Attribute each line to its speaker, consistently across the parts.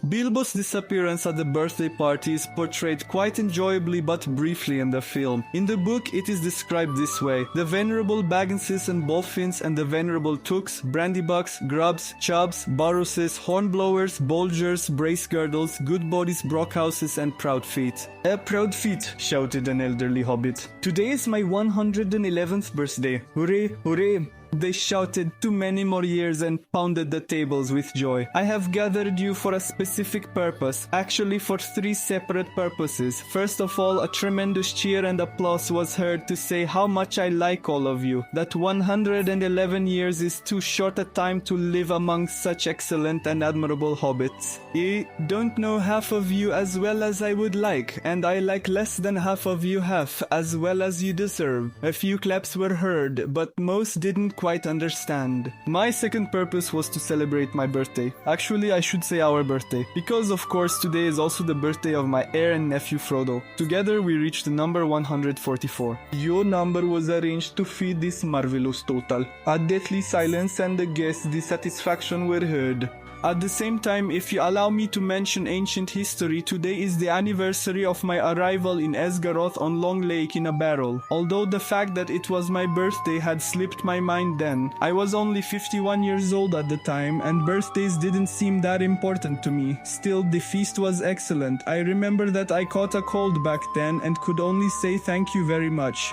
Speaker 1: Bilbo's disappearance at the birthday party is portrayed quite enjoyably but briefly in the film. In the book, it is described this way: the venerable Bagginses and Boffins and the venerable Tooks, Brandybucks, Grubs, Chubbs, Boruses, Hornblowers, Bolgers, Bracegirdles, Goodbodies, Brockhouses and Proud Feet. Proud feet, shouted an elderly hobbit. Today is my 111th birthday. Hooray, hooray! They shouted too many more years and pounded the tables with joy. I have gathered you for a specific purpose, actually for 3 separate purposes. First of all, a tremendous cheer and applause was heard to say how much I like all of you, that 111 years is too short a time to live among such excellent and admirable hobbits. I don't know half of you as well as I would like, and I like less than half of you half as well as you deserve. A few claps were heard, but most didn't quite understand. My second purpose was to celebrate my birthday. Actually, I should say our birthday, because of course today is also the birthday of my heir and nephew Frodo. Together we reached the number 144. Your number was arranged to feed this marvelous total. A deathly silence and a guest's dissatisfaction were heard. At the same time, if you allow me to mention ancient history, today is the anniversary of my arrival in Esgaroth on Long Lake in a barrel. Although the fact that it was my birthday had slipped my mind then, I was only 51 years old at the time and birthdays didn't seem that important to me. Still, the feast was excellent. I remember that I caught a cold back then and could only say thank you very much.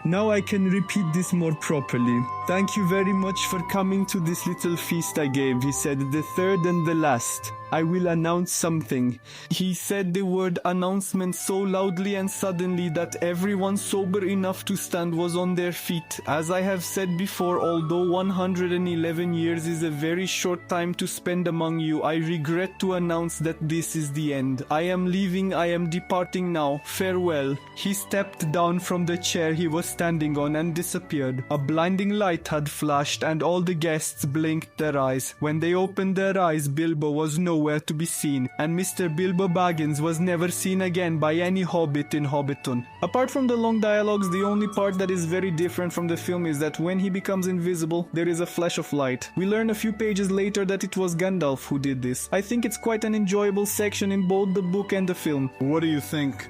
Speaker 1: Now I can repeat this more properly. Thank you very much for coming to this little feast I gave, he said, the third and the last. I will announce something. He said the word announcement so loudly and suddenly that everyone sober enough to stand was on their feet. As I have said before, although 111 years is a very short time to spend among you, I regret to announce that this is the end. I am leaving, I am departing now. Farewell. He stepped down from the chair he was standing on and disappeared. A blinding light had flashed and all the guests blinked their eyes. When they opened their eyes, Bilbo was nowhere to be seen, and Mr. Bilbo Baggins was never seen again by any hobbit in Hobbiton. Apart from the long dialogues, the only part that is very different from the film is that when he becomes invisible, there is a flash of light. We learn a few pages later that it was Gandalf who did this. I think it's quite an enjoyable section in both the book and the film. What do you think?